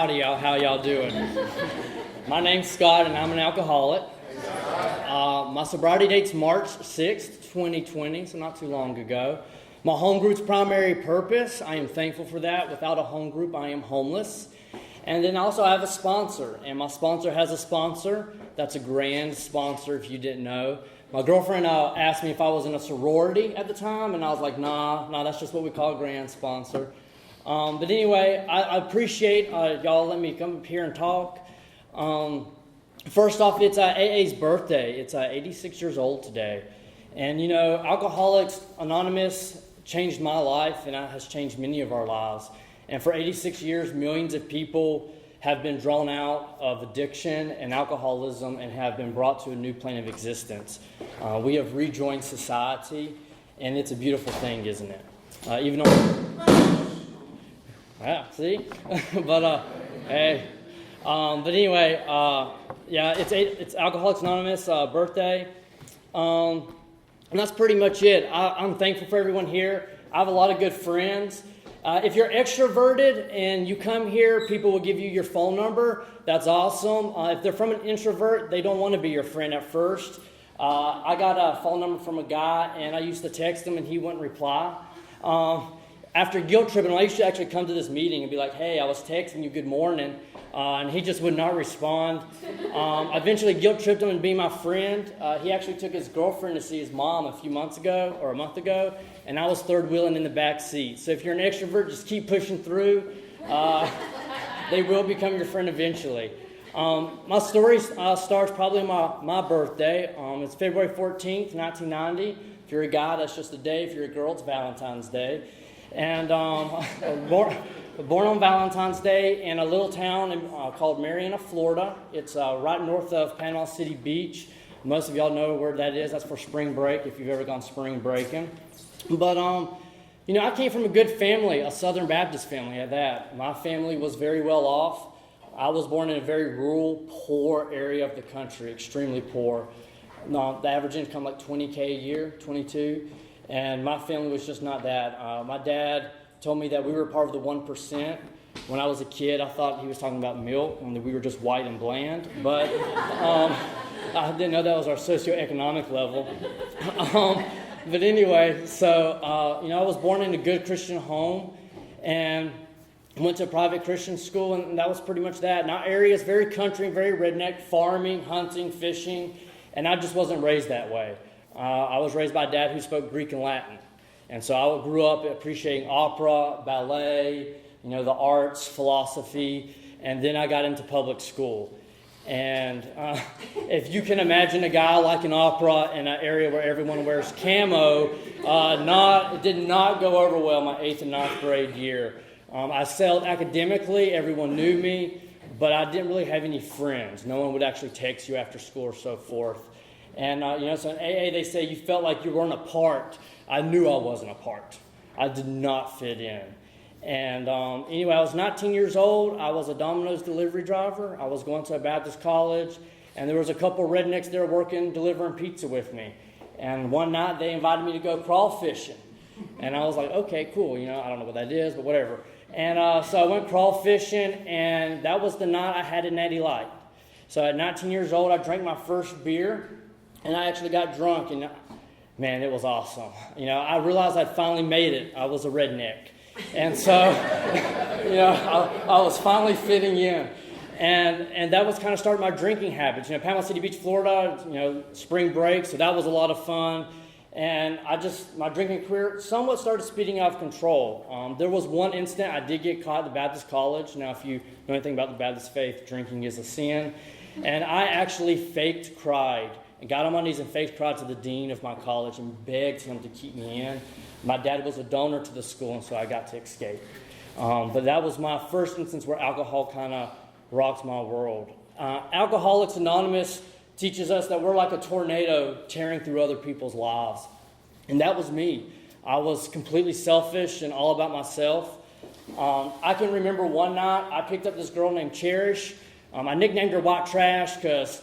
howdy, y'all. How y'all doing? My name's Scott, and I'm an alcoholic. My sobriety date's March 6th, 2020, so not too long ago. My home group's primary purpose, I am thankful for that. Without a home group, I am homeless. And then also I have a sponsor, and my sponsor has a sponsor. That's a grand sponsor, if you didn't know. My girlfriend asked me if I was in a sorority at the time, and I was like, nah, that's just what we call a grand sponsor. But anyway, I appreciate y'all letting me come up here and talk. First off, it's AA's birthday. It's 86 years old today. And you know, Alcoholics Anonymous changed my life, and it has changed many of our lives. And for 86 years, millions of people have been drawn out of addiction and alcoholism and have been brought to a new plane of existence. We have rejoined society, and it's a beautiful thing, isn't it? Even though... Yeah, see? But anyway, it's Alcoholics Anonymous birthday. And that's pretty much it. I'm thankful for everyone here. I have a lot of good friends. If you're extroverted and you come here, people will give you your phone number. That's awesome. If they're from an introvert, they don't want to be your friend at first. I got a phone number from a guy, and I used to text him, and he wouldn't reply. After guilt tripping, I used to actually come to this meeting and be like, hey, I was texting you good morning, and he just would not respond. I eventually guilt tripped him and being my friend. He actually took his girlfriend to see his mom a month ago, and I was third wheeling in the back seat. So if you're an extrovert, just keep pushing through. They will become your friend eventually. My story starts probably on my birthday. It's February 14th, 1990. If you're a guy, that's just a day. If you're a girl, it's Valentine's Day. And born on Valentine's Day in a little town called Marianna, Florida. It's right north of Panama City Beach. Most of y'all know where that is. That's for spring break, if you've ever gone spring breaking. But, I came from a good family, a Southern Baptist family at that. My family was very well off. I was born in a very rural, poor area of the country, extremely poor. The average income like $20K a year, 22. And my family was just not that. My dad told me that we were part of the 1%. When I was a kid, I thought he was talking about milk and that we were just white and bland. But I didn't know that was our socioeconomic level. But anyway, so, I was born in a good Christian home and went to a private Christian school, and that was pretty much that. And our area is very country, very redneck, farming, hunting, fishing, and I just wasn't raised that way. I was raised by a dad who spoke Greek and Latin. And so I grew up appreciating opera, ballet, the arts, philosophy, and then I got into public school. And if you can imagine a guy liking opera in an area where everyone wears camo, it did not go over well my 8th and 9th grade year. I excelled academically, everyone knew me, but I didn't really have any friends. No one would actually text you after school or so forth. And, so in AA they say you felt like you weren't a part. I knew I wasn't a part. I did not fit in. And anyway, I was 19 years old. I was a Domino's delivery driver. I was going to a Baptist college, and there was a couple rednecks there delivering pizza with me. And one night they invited me to go crawfishing. And I was like, okay, cool. I don't know what that is, but whatever. And so I went crawfishing, and that was the night I had a Natty Light. So at 19 years old, I drank my first beer. And I actually got drunk, and man, it was awesome. I realized I'd finally made it. I was a redneck. And so, I was finally fitting in. And that was kind of starting my drinking habits. Panama City Beach, Florida, spring break, so that was a lot of fun. And my drinking career somewhat started speeding out of control. There was one incident I did get caught at the Baptist college. Now, if you know anything about the Baptist faith, drinking is a sin. And I actually faked cried. And got on my knees and faked cried to the dean of my college and begged him to keep me in. My dad was a donor to the school, and so I got to escape. But that was my first instance where alcohol kind of rocked my world. Alcoholics Anonymous teaches us that we're like a tornado tearing through other people's lives. And that was me. I was completely selfish and all about myself. I can remember one night I picked up this girl named Cherish. I nicknamed her White Trash because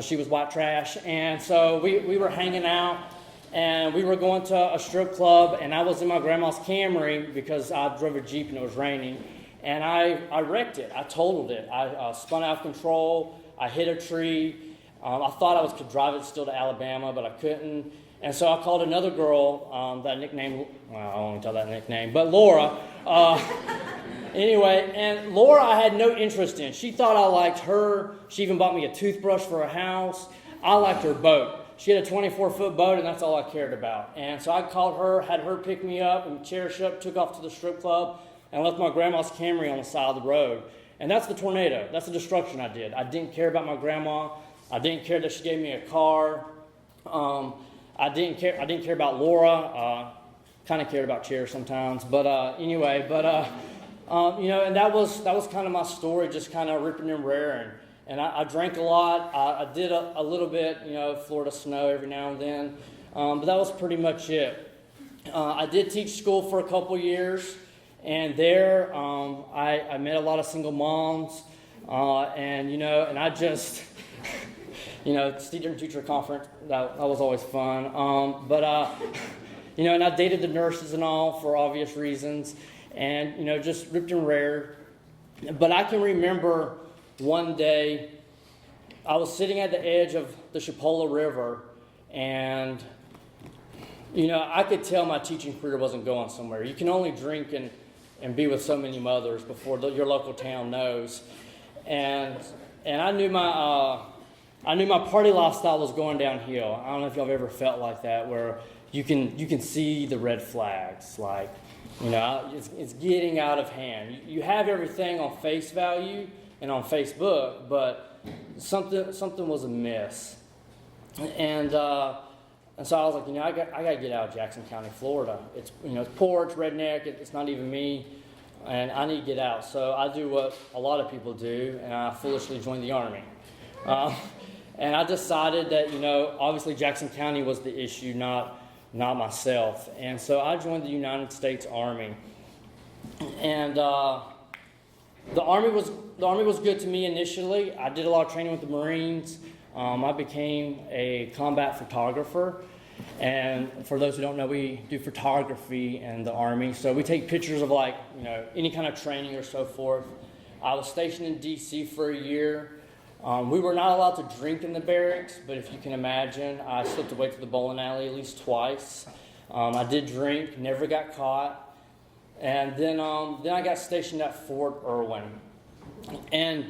she was white trash. And so we were hanging out, and we were going to a strip club, and I was in my grandma's Camry because I drove a Jeep and it was raining. and I wrecked it. I totaled it. I spun out of control. I hit a tree. I thought I could drive it still to Alabama, but I couldn't. And so I called another girl that nickname, well, I won't tell that nickname, but Laura. Anyway, and Laura I had no interest in. She thought I liked her. She even bought me a toothbrush for her house. I liked her boat. She had a 24-foot boat, and that's all I cared about. And so I called her, had her pick me up and cherish up, took off to the strip club, and left my grandma's Camry on the side of the road. And that's the tornado. That's the destruction I did. I didn't care about my grandma. I didn't care that she gave me a car. I didn't care about Laura. Kind of cared about Cher sometimes. But anyway, and that was kind of my story, just kind of ripping and raring. And I drank a lot. I did a little bit, Florida snow every now and then. But that was pretty much it. I did teach school for a couple years. And there I met a lot of single moms. And I just, teacher conference, that was always fun. And I dated the nurses and all for obvious reasons. And, just ripped and rared. But I can remember one day I was sitting at the edge of the Chipola River, and, I could tell my teaching career wasn't going somewhere. You can only drink and be with so many mothers before your local town knows. And I knew my party lifestyle was going downhill. I don't know if y'all have ever felt like that, where you can see the red flags, like, it's getting out of hand. You have everything on face value and on Facebook, but something was amiss. And so I was like, I got to get out of Jackson County, Florida. It's it's poor, it's redneck, it's not even me, and I need to get out. So I do what a lot of people do, and I foolishly joined the Army. And I decided that obviously Jackson County was the issue, not myself. And so I joined the United States Army. And the Army was good to me initially. I did a lot of training with the Marines. I became a combat photographer. And for those who don't know, we do photography in the Army. So we take pictures of any kind of training or so forth. I was stationed in D.C. for a year. We were not allowed to drink in the barracks, but if you can imagine, I slipped away to the bowling alley at least twice. I did drink, never got caught. And then I got stationed at Fort Irwin. And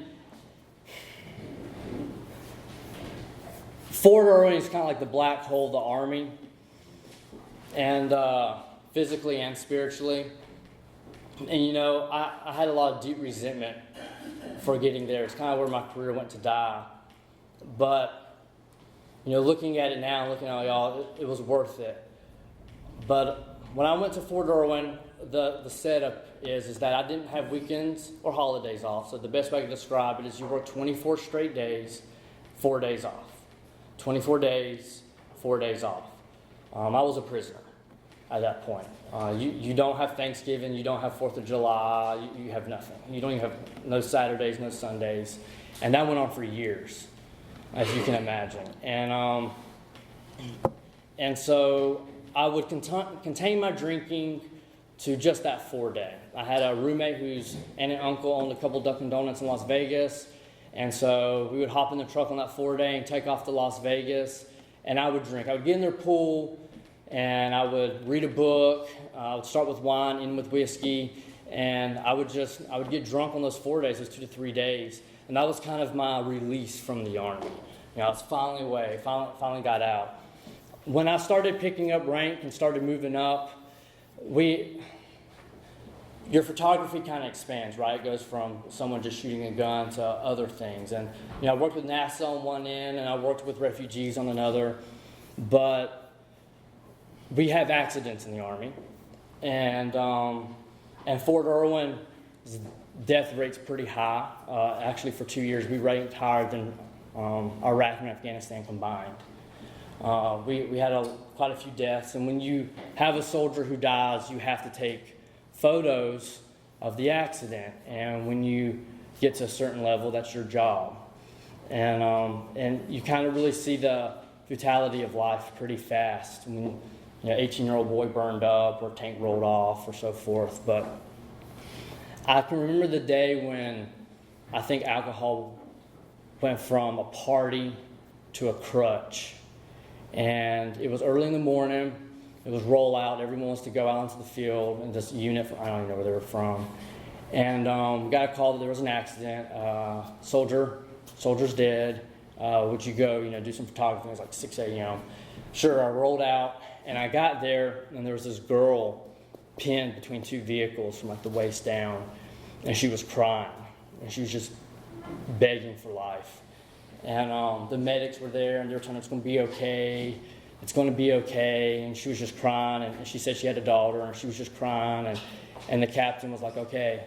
Fort Irwin is kind of like the black hole of the Army, and physically and spiritually. And I had a lot of deep resentment for getting there. It's kind of where my career went to die. But looking at it now, looking at y'all, it was worth it. But when I went to Fort Irwin, the setup is that I didn't have weekends or holidays off. So the best way to describe it is you work 24 straight days, 4 days off. 24 days, 4 days off. I was a prisoner at that point. You don't have Thanksgiving, you don't have 4th of July, you have nothing. You don't even have no Saturdays, no Sundays. And that went on for years, as you can imagine. And so I would contain my drinking to just that 4 day. I had a roommate whose aunt and uncle owned a couple Dunkin' Donuts in Las Vegas. And so we would hop in the truck on that 4 day and take off to Las Vegas. And I would drink. I would get in their pool, and I would read a book. I would start with wine, end with whiskey, and I would get drunk on those 4 days, those 2 to 3 days, and that was kind of my release from the Army. I was finally away, finally got out. When I started picking up rank and started moving up, your photography kind of expands, right? It goes from someone just shooting a gun to other things, and I worked with NASA on one end, and I worked with refugees on another, but we have accidents in the Army, and Fort Irwin's death rate's pretty high. Actually, for 2 years, we ranked higher than Iraq and Afghanistan combined. We had quite a few deaths, and when you have a soldier who dies, you have to take photos of the accident, and when you get to a certain level, that's your job. And you kind of really see the brutality of life pretty fast. When 18-year-old boy burned up or tank rolled off or so forth. But I can remember the day when I think alcohol went from a party to a crutch. And it was early in the morning. It was rollout. Everyone wants to go out into the field. And this unit, I don't even know where they were from. And got a call that there was an accident. Soldier's dead. Would you go, do some photography? It was like 6 a.m. Sure, I rolled out. And I got there, and there was this girl pinned between two vehicles from like the waist down. And she was crying. And she was just begging for life. And the medics were there, and they were telling her it's going to be okay. It's going to be okay. And she was just crying, and she said she had a daughter, and she was just crying. And the captain was like, okay,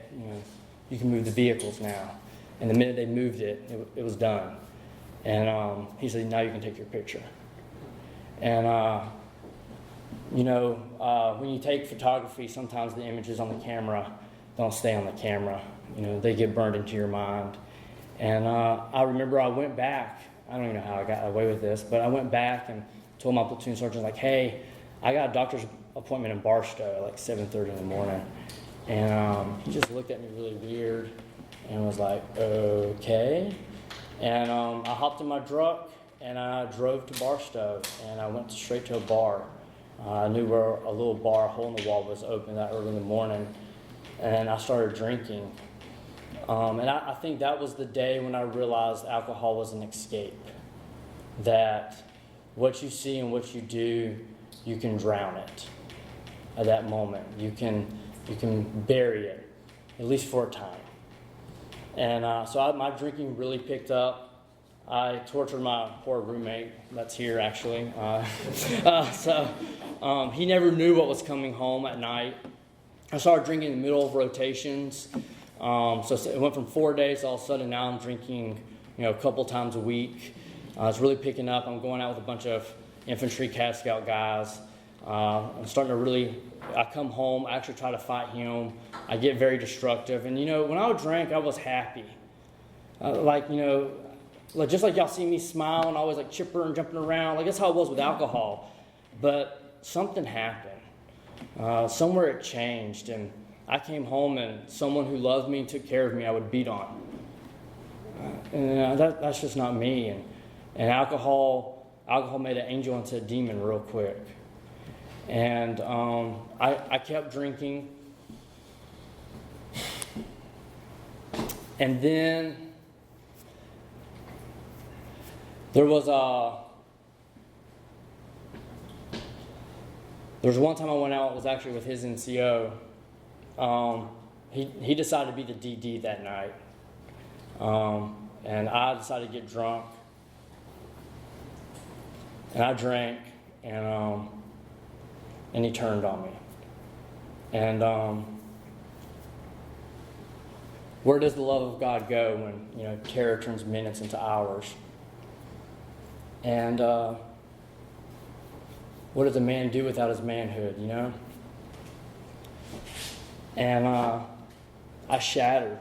you can move the vehicles now. And the minute they moved it was done. And he said, now you can take your picture. And, when you take photography, sometimes the images on the camera don't stay on the camera. They get burned into your mind. And I remember I went back. I don't even know how I got away with this, but I went back and told my platoon sergeant, like, hey, I got a doctor's appointment in Barstow at like 7:30 in the morning. And he just looked at me really weird and was like, okay. And I hopped in my truck and I drove to Barstow, and I went straight to a bar. I knew where a little bar, a hole in the wall, was open that early in the morning. And I started drinking. And I think that was the day when I realized alcohol was an escape. That what you see and what you do, you can drown it at that moment. You can bury it, at least for a time. And my drinking really picked up. I tortured my poor roommate that's here, actually. He never knew what was coming home at night. I started drinking in the middle of rotations. So it went from 4 days, all of a sudden now I'm drinking, a couple times a week. It's really picking up. I'm going out with a bunch of infantry Cat Scout guys. I'm starting to I come home, I actually try to fight him. I get very destructive. And, when I would drink, I was happy. Just like y'all see me smile and always like chipper and jumping around. Like that's how it was with alcohol. But something happened. Somewhere it changed, and I came home and someone who loved me and took care of me, I would beat on. That's just not me. And alcohol made an angel into a demon real quick. And I kept drinking. And then there was one time I went out, it was actually with his NCO. He decided to be the DD that night. And I decided to get drunk. And I drank, and he turned on me. And where does the love of God go when, terror turns minutes into hours? And what does a man do without his manhood, And I shattered.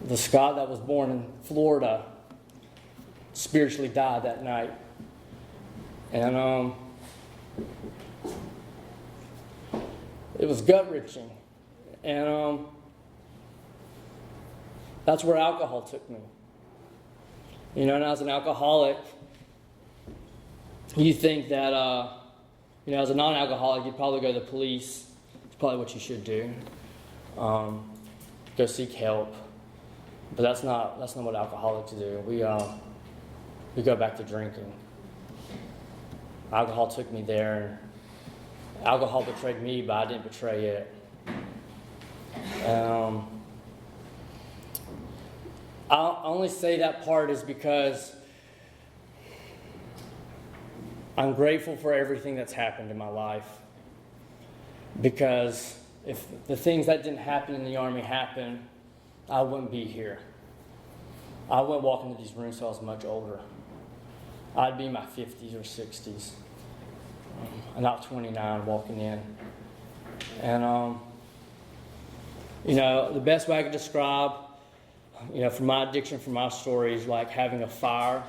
The Scott that was born in Florida spiritually died that night. And it was gut-wrenching. And that's where alcohol took me. And as an alcoholic, you think that, as a non-alcoholic, you'd probably go to the police. It's probably what you should do. Go seek help. But that's not what alcoholics do. We go back to drinking. Alcohol took me there. Alcohol betrayed me, but I didn't betray it. I only say that part is because I'm grateful for everything that's happened in my life. Because if the things that didn't happen in the Army happened, I wouldn't be here. I wouldn't walk into these rooms until I was much older. I'd be in my 50s or 60s. I'm not 29 walking in. And, the best way I could describe, from my addiction, from my story, is like having a fire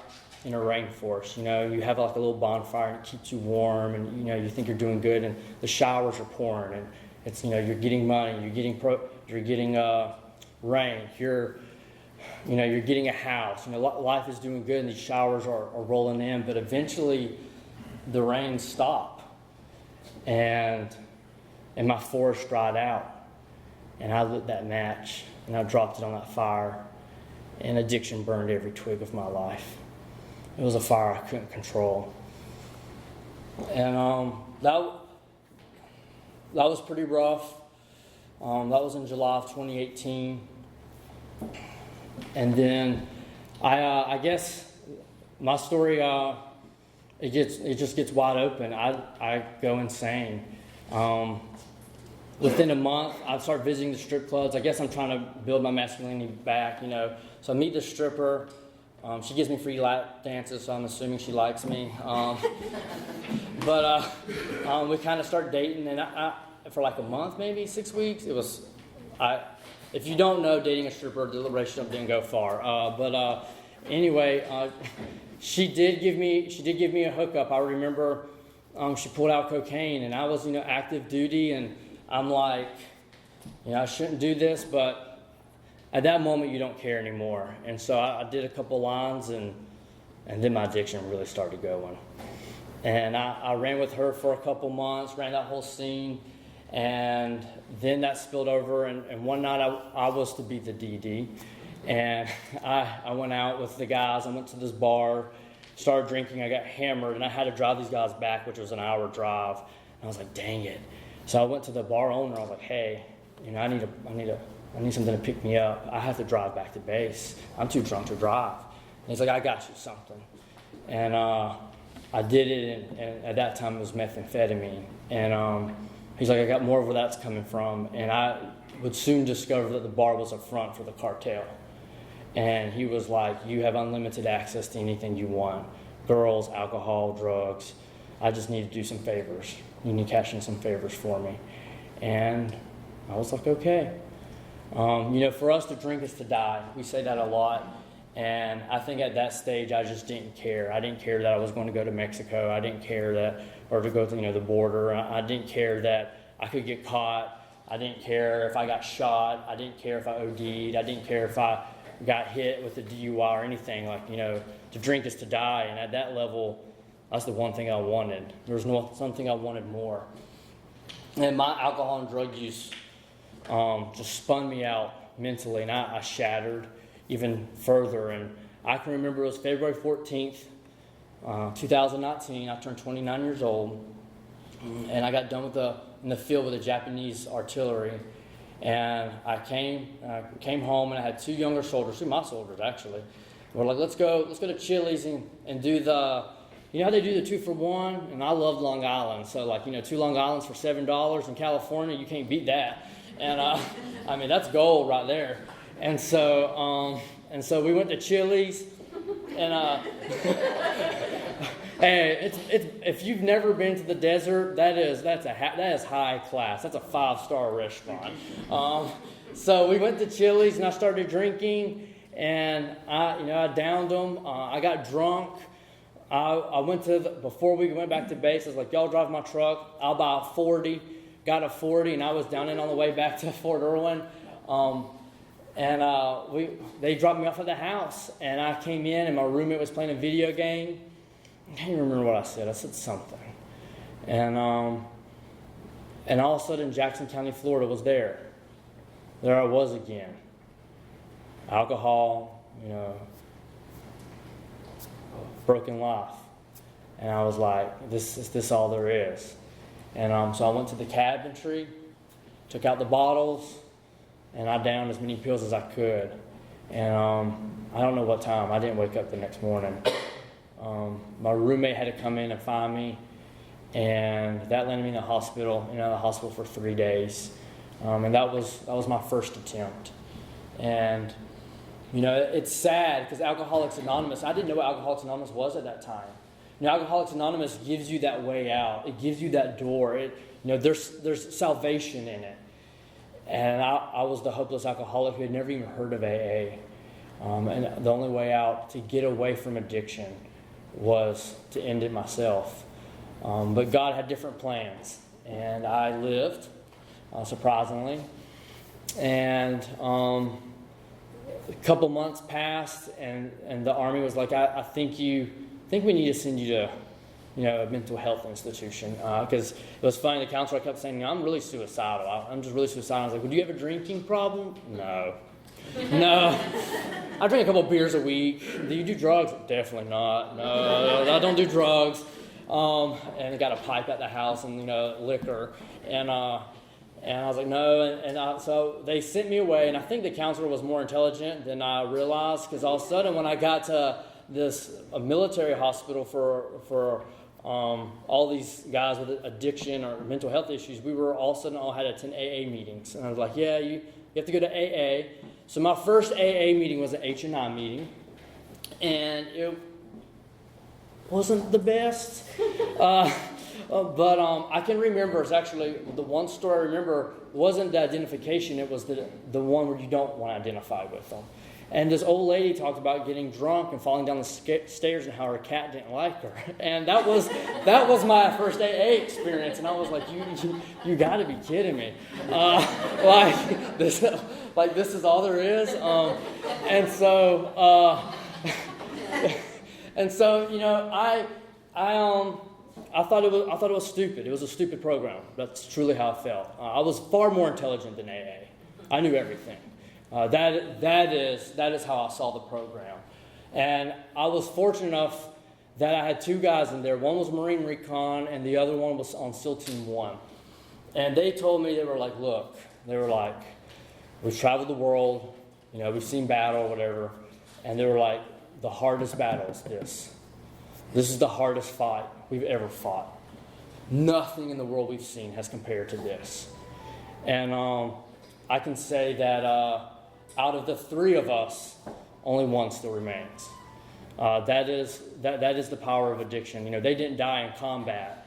in a rainforest. You have like a little bonfire and it keeps you warm, and, you think you're doing good, and the showers are pouring, It's, you're getting money, you're getting rank, you're getting a house. Life is doing good and these showers are rolling in, but eventually the rains stop and my forest dried out. And I lit that match and I dropped it on that fire, and addiction burned every twig of my life. It was a fire I couldn't control. And that was pretty rough. That was in July of 2018. And then I guess my story, it just gets wide open. I go insane. Within a month, I start visiting the strip clubs. I guess I'm trying to build my masculinity back, So I meet the stripper. She gives me free lap dances, so I'm assuming she likes me. But we kind of start dating, and I, for like a month, maybe 6 weeks, it was. If you don't know, dating a stripper, the relationship didn't go far. Anyway, she did give me a hookup. I remember she pulled out cocaine, and I was active duty, and I'm like, I shouldn't do this, but at that moment you don't care anymore. And so I did a couple lines, and then my addiction really started going. And I ran with her for a couple months, ran that whole scene, and then that spilled over. And one night I was to be the DD, and I went out with the guys. I went to this bar, started drinking. I got hammered, and I had to drive these guys back, which was an hour drive. And I was like, dang it. So I went to the bar owner. I was like, hey, I need something to pick me up. I have to drive back to base. I'm too drunk to drive. And he's like, I got you something. And I did it, and at that time it was methamphetamine. And he's like, I got more of where that's coming from. And I would soon discover that the bar was a front for the cartel. And he was like, you have unlimited access to anything you want. Girls, alcohol, drugs. I just need to do some favors. You need to cash in some favors for me. And I was like, okay. For us to drink is to die. We say that a lot. And I think at that stage, I just didn't care. I didn't care that I was going to go to Mexico. I didn't care that, or to go to the border. I didn't care that I could get caught. I didn't care if I got shot. I didn't care if I OD'd. I didn't care if I got hit with a DUI or anything. To drink is to die. And at that level, that's the one thing I wanted. There was something I wanted more. And my alcohol and drug use just spun me out mentally, and I shattered even further. And I can remember it was February 14th, 2019. I turned 29 years old, and I got done in the field with the Japanese artillery. And I came home, and I had two younger soldiers, two of my soldiers actually. We're like, let's go to Chili's and do the. How they do the 2-for-1? And I loved Long Island. So 2 Long Islands for $7 in California, you can't beat that. And that's gold right there. And so we went to Chili's, and hey, if you've never been to the desert, that is high class. That's a 5-star restaurant. So we went to Chili's, and I started drinking, and I downed them. I got drunk. I went before we went back to base, I was like, y'all drive my truck, I'll buy a 40. Got a 40, and I was down on the way back to Fort Irwin. They dropped me off at the house, and I came in, and my roommate was playing a video game. I can't even remember what I said. I said something. And all of a sudden, Jackson County, Florida was there. There I was again. Alcohol, broken life. And I was like, is this all there is? And so I went to the cabinetry, took out the bottles, and I downed as many pills as I could. And I don't know what time. I didn't wake up the next morning. My roommate had to come in and find me, and that landed me in the hospital. For 3 days, and that was my first attempt. And it's sad because Alcoholics Anonymous. I didn't know what Alcoholics Anonymous was at that time. Alcoholics Anonymous gives you that way out. It gives you that door. There's salvation in it. And I was the hopeless alcoholic who had never even heard of AA. And the only way out to get away from addiction was to end it myself. But God had different plans. And I lived surprisingly. And a couple months passed, and the Army was like, I think we need to send you to a mental health institution. Because it was funny, the counselor kept saying, I'm really suicidal. I'm just really suicidal. I was like, well, do you have a drinking problem? No. No. I drink a couple beers a week. Do you do drugs? Definitely not. No, I don't do drugs. And I got a pipe at the house and, liquor. And I was like, no. So they sent me away. And I think the counselor was more intelligent than I realized. Because all of a sudden, when I got to a military hospital for all these guys with addiction or mental health issues, we were all of a sudden all had to attend AA meetings. And I was like, yeah, you have to go to AA. So my first AA meeting was an H&I meeting. And it wasn't the best. But I can remember, it's actually, the one story I remember wasn't the identification, it was the one where you don't want to identify with them. And this old lady talked about getting drunk and falling down the stairs and how her cat didn't like her. And that was my first AA experience. And I was like, you got to be kidding me. This is all there is. And so I thought it was stupid. It was a stupid program. That's truly how I felt. I was far more intelligent than AA. I knew everything. That is how I saw the program. And I was fortunate enough that I had two guys in there. One was Marine Recon and the other one was on SEAL Team 1. And they told me, they were like, we've traveled the world, we've seen battle, whatever. And they were like, the hardest battle is this. This is the hardest fight we've ever fought. Nothing in the world we've seen has compared to this. And I can say that out of the three of us, only one still remains. That is the power of addiction. They didn't die in combat.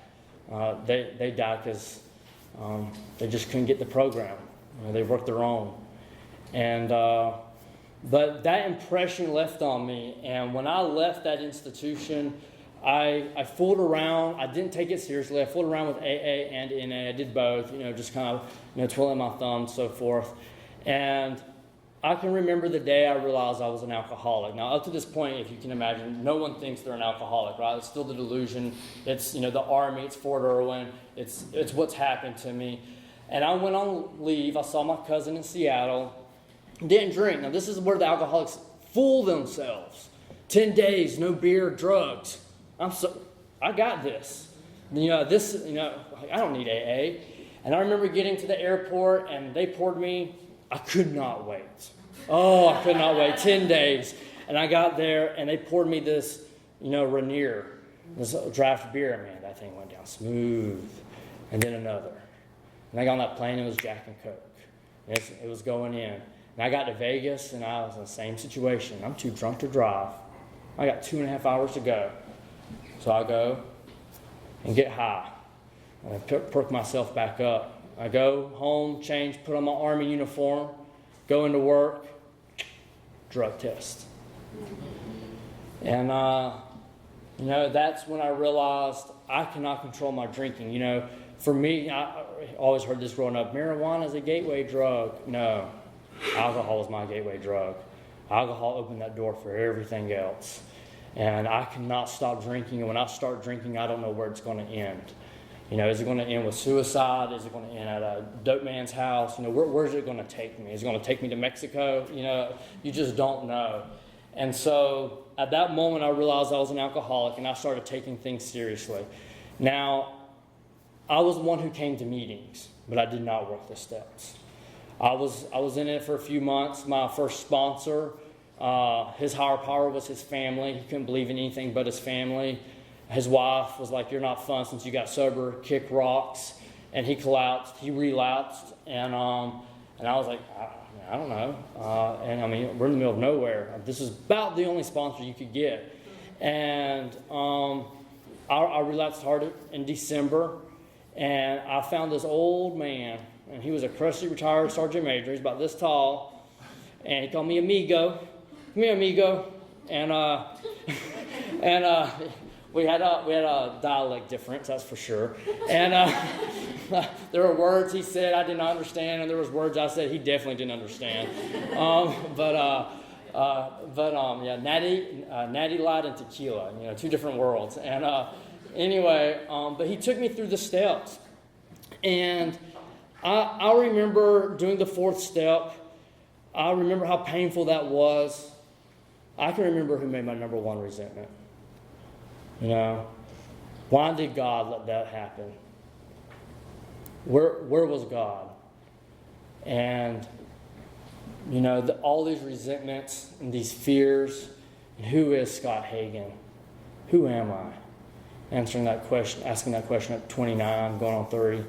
They died because they just couldn't get the program. They worked their own. And but that impression left on me. And when I left that institution, I fooled around. I didn't take it seriously. I fooled around with AA and NA. I did both, just kind of, twiddling my thumbs, so forth. And I can remember the day I realized I was an alcoholic. Now, up to this point, if you can imagine, no one thinks they're an alcoholic, right? It's still the delusion. It's, the Army. It's Fort Irwin. It's what's happened to me. And I went on leave. I saw my cousin in Seattle. Didn't drink. Now, this is where the alcoholics fool themselves. 10 days, no beer, drugs. I got this. I don't need AA. And I remember getting to the airport and they poured me. I could not wait. Oh, I could not wait. 10 days. And I got there and they poured me this, Rainier, this draft beer. Man, that thing went down smooth. And then another. And I got on that plane, it was Jack and Coke. It was going in. And I got to Vegas and I was in the same situation. I'm too drunk to drive. I got 2.5 hours to go. So I go and get high. And I perk myself back up. I go home, change, put on my Army uniform, go into work, drug test. And, that's when I realized I cannot control my drinking. For me, I always heard this growing up, marijuana is a gateway drug. No, alcohol is my gateway drug. Alcohol opened that door for everything else. And I cannot stop drinking. And when I start drinking, I don't know where it's going to end. Is it going to end with suicide? Is it going to end at a dope man's house? Where's it going to take me? Is it going to take me to Mexico? You just don't know. And so at that moment, I realized I was an alcoholic, and I started taking things seriously. Now, I was the one who came to meetings, but I did not work the steps. I was in it for a few months. My first sponsor, his higher power was his family. He couldn't believe in anything but his family. His wife was like, "You're not fun since you got sober. Kick rocks." And he collapsed. He relapsed. And I was like, I don't know. We're in the middle of nowhere. This is about the only sponsor you could get. And I relapsed hard in December. And I found this old man. And he was a crusty retired sergeant major. He's about this tall. And he called me amigo. Come here, amigo. And we had a dialect difference, that's for sure. And There were words he said I did not understand, and there was words I said he definitely didn't understand. Yeah, natty light and tequila, two different worlds. And anyway, but he took me through the steps. And I remember doing the fourth step. I remember how painful that was. I can remember who made my number one resentment. Why did God let that happen? Where was God? And, all these resentments and these fears. And who is Scott Hagan? Who am I? Asking that question at 29, going on 30.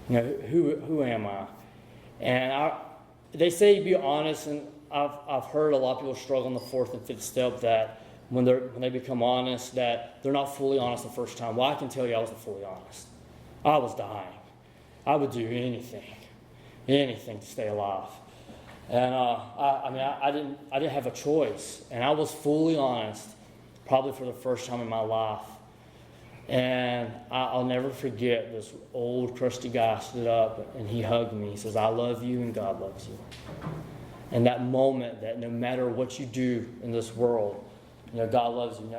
Who am I? And they say be honest, and I've heard a lot of people struggle in the fourth and fifth step that when they become honest, that they're not fully honest the first time. Well, I can tell you I wasn't fully honest. I was dying. I would do anything to stay alive. And I didn't have a choice, and I was fully honest, probably for the first time in my life. And I'll never forget this old crusty guy stood up and he hugged me. He says, "I love you and God loves you." And that moment that no matter what you do in this world, God loves you.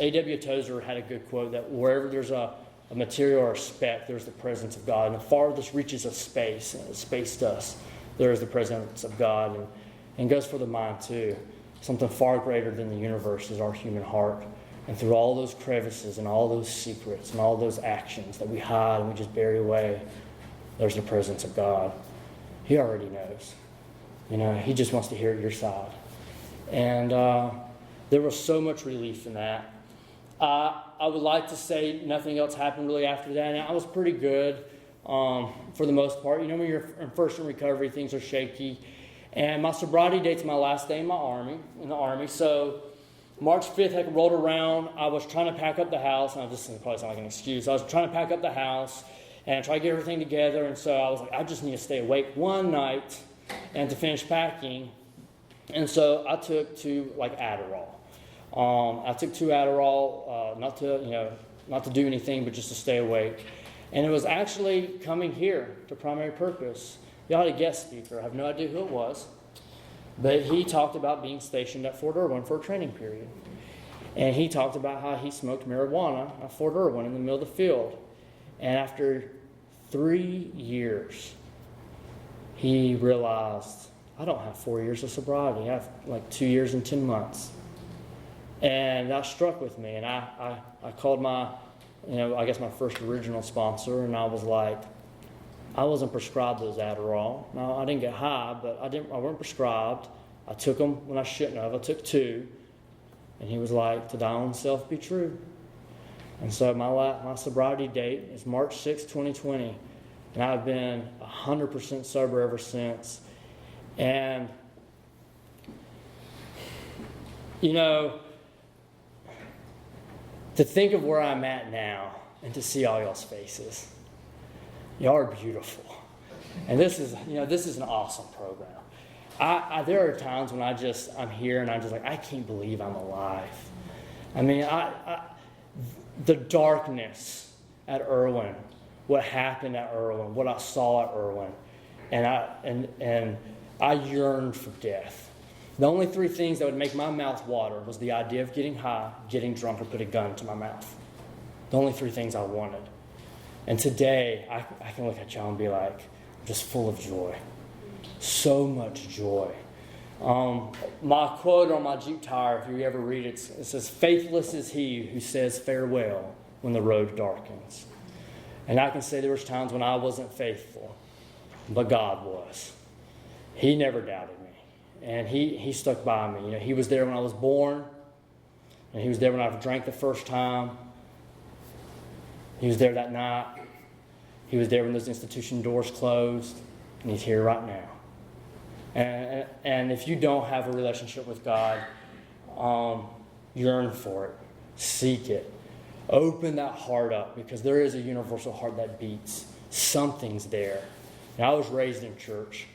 A.W. Tozer had a good quote that wherever there's a material or a speck, there's the presence of God. And the farthest reaches of space, and space dust, there is the presence of God. And goes for the mind too. Something far greater than the universe is our human heart. And through all those crevices and all those secrets and all those actions that we hide and we just bury away, there's the presence of God. He already knows. He just wants to hear your side. And there was so much relief in that. I would like to say nothing else happened really after that. And I was pretty good for the most part. When you're first in recovery, things are shaky. And my sobriety date's my last day in the Army. So March 5th had rolled around. I was trying to pack up the house. And this probably sounds like an excuse. I was trying to pack up the house and try to get everything together. And so I was like, I just need to stay awake one night and to finish packing. And so I took 2 Adderall. I took 2 Adderall, not to do anything, but just to stay awake. And it was actually coming here to Primary Purpose. Y'all had a guest speaker. I have no idea who it was. But he talked about being stationed at Fort Irwin for a training period. And he talked about how he smoked marijuana at Fort Irwin in the middle of the field. And after 3 years, he realized, I don't have 4 years of sobriety. I have 2 years and 10 months. And that struck with me. And I called my first original sponsor, and I was like, I wasn't prescribed those Adderall. Now, I didn't get high, but I weren't prescribed. I took them when I shouldn't have. I took 2. And he was like, to thy own self be true. And so my sobriety date is March 6, 2020. And I've been 100% sober ever since. And, to think of where I'm at now and to see all y'all's faces. Y'all are beautiful. And this is an awesome program. There are times when I'm here and I'm just like, I can't believe I'm alive. The darkness at Irwin, what happened at Irwin, what I saw at Irwin, and I yearned for death. The only 3 things that would make my mouth water was the idea of getting high, getting drunk, or put a gun to my mouth. The only 3 things I wanted. And today, I can look at y'all and be like, I'm just full of joy. So much joy. My quote on my Jeep tire, if you ever read it, it says, "Faithless is he who says farewell when the road darkens." And I can say there was times when I wasn't faithful, but God was. He never doubted me. And he stuck by me. He was there when I was born. And he was there when I drank the first time. He was there that night. He was there when those institution doors closed. And he's here right now. And if you don't have a relationship with God, yearn for it. Seek it. Open that heart up, because there is a universal heart that beats. Something's there. And I was raised in church.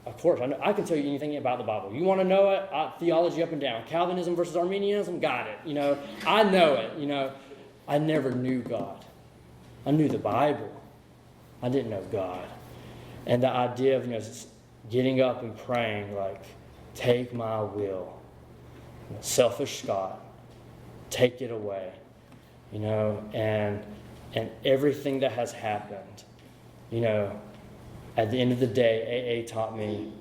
Of course, I can tell you anything about the Bible. You want to know it? Theology up and down. Calvinism versus Arminianism, got it. I know it. I never knew God. I knew the Bible. I didn't know God. And the idea of, just getting up and praying, like, take my will. Selfish Scott, take it away. And everything that has happened, at the end of the day, AA taught me,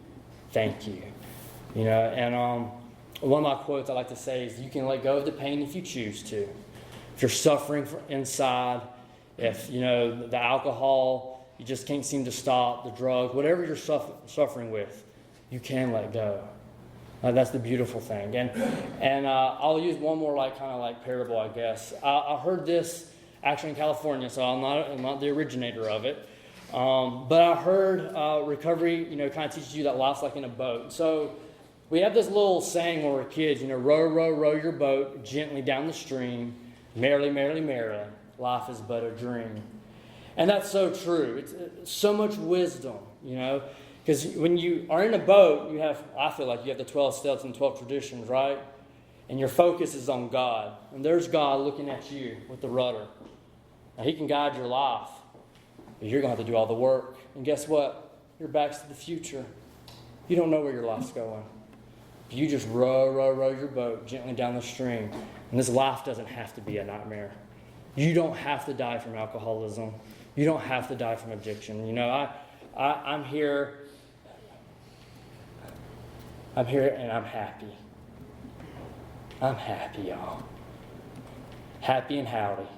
thank you. And one of my quotes I like to say is, you can let go of the pain if you choose to. If you're suffering inside, if, the alcohol, you just can't seem to stop, the drugs, whatever you're suffering with, you can let go. That's the beautiful thing. And I'll use one more kind of parable, I guess. I heard this actually in California, so I'm not the originator of it. But I heard recovery, kind of teaches you that life's like in a boat. So we have this little saying when we're kids, row, row, row your boat gently down the stream, merrily, merrily, merrily, life is but a dream. And that's so true. It's so much wisdom, because when you are in a boat, I feel like you have the 12 steps and 12 traditions, right? And your focus is on God. And there's God looking at you with the rudder. Now, He can guide your life, but you're going to have to do all the work. And guess what? Your back's to the future. You don't know where your life's going. You just row, row, row your boat gently down the stream. And this life doesn't have to be a nightmare. You don't have to die from alcoholism. You don't have to die from addiction. I'm here. I'm here and I'm happy. I'm happy, y'all. Happy and howdy.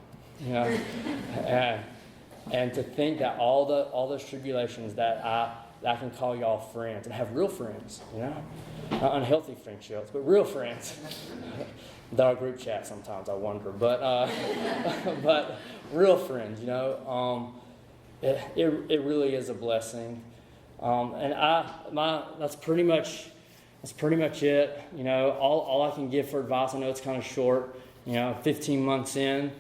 And to think that all those tribulations that I can call y'all friends and have real friends, not unhealthy friendships, but real friends. That our group chat sometimes, I wonder, but real friends, it really is a blessing, and that's pretty much it. All I can give for advice. I know it's kind of short. 15 months in,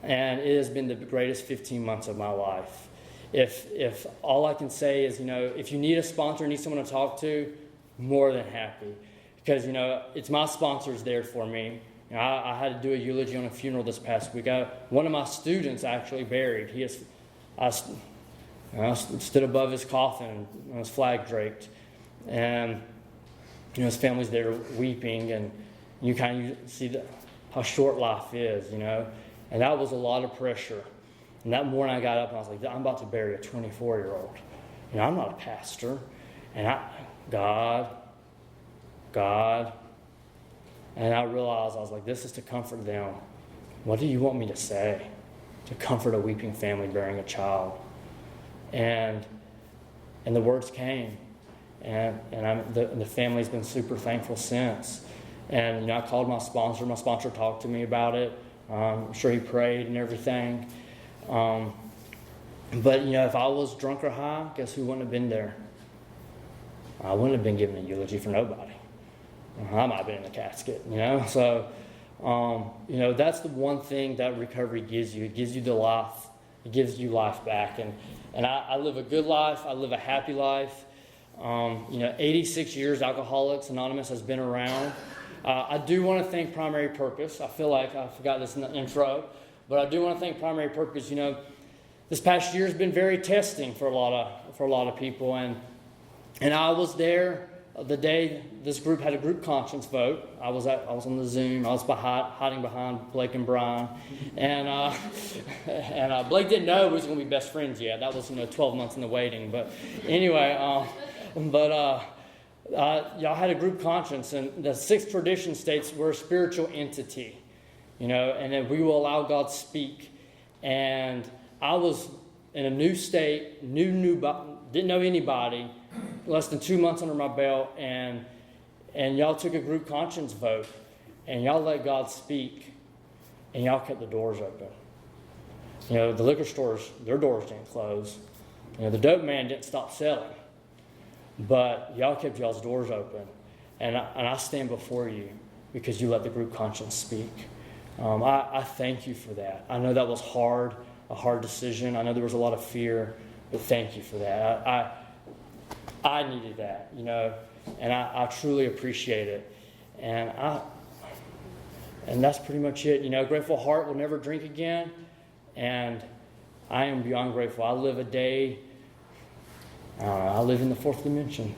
and it has been the greatest 15 months of my life. If all I can say is, if you need a sponsor, need someone to talk to, more than happy. Because, it's my sponsors there for me. I had to do a eulogy on a funeral this past week. One of my students actually buried. I stood above his coffin and his flag draped. And, his family's there weeping. And you kind of see how short life is, And that was a lot of pressure. And that morning I got up and I was like, I'm about to bury a 24-year-old. I'm not a pastor. And God. And I realized, I was like, this is to comfort them. What do you want me to say? To comfort a weeping family bearing a child. And the words came. And the family's been super thankful since. And I called my sponsor. My sponsor talked to me about it. I'm sure he prayed and everything. But if I was drunk or high, guess who wouldn't have been there? I wouldn't have been giving a eulogy for nobody. I might have been in the casket, So, that's the one thing that recovery gives you. It gives you the life. It gives you life back. And I live a good life. I live a happy life. 86 years Alcoholics Anonymous has been around. I do want to thank Primary Purpose. I feel like I forgot this in the intro, but I do want to thank Primary Purpose. This past year has been very testing for a lot of people, and I was there the day this group had a group conscience vote. I was on the Zoom. I was hiding behind Blake and Brian, and Blake didn't know we was going to be best friends yet. That was 12 months in the waiting. But anyway, y'all had a group conscience, and the sixth tradition states we're a spiritual entity, and that we will allow God to speak. And I was in a new state, didn't know anybody, less than 2 months under my belt, and y'all took a group conscience vote, and y'all let God speak, and y'all kept the doors open. The liquor stores, their doors didn't close. The dope man didn't stop selling, but y'all kept y'all's doors open, and I stand before you because you let the group conscience speak. I thank you for that. I know that was a hard decision. I know there was a lot of fear, but thank you for that. I needed that, and I truly appreciate it. And that's pretty much it. Grateful heart will never drink again. And I am beyond grateful. I live a day, I live in the fourth dimension.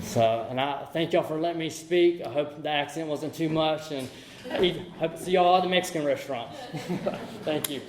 So, and I thank y'all for letting me speak. I hope the accent wasn't too much, and I hope to see y'all at the Mexican restaurant. Thank you.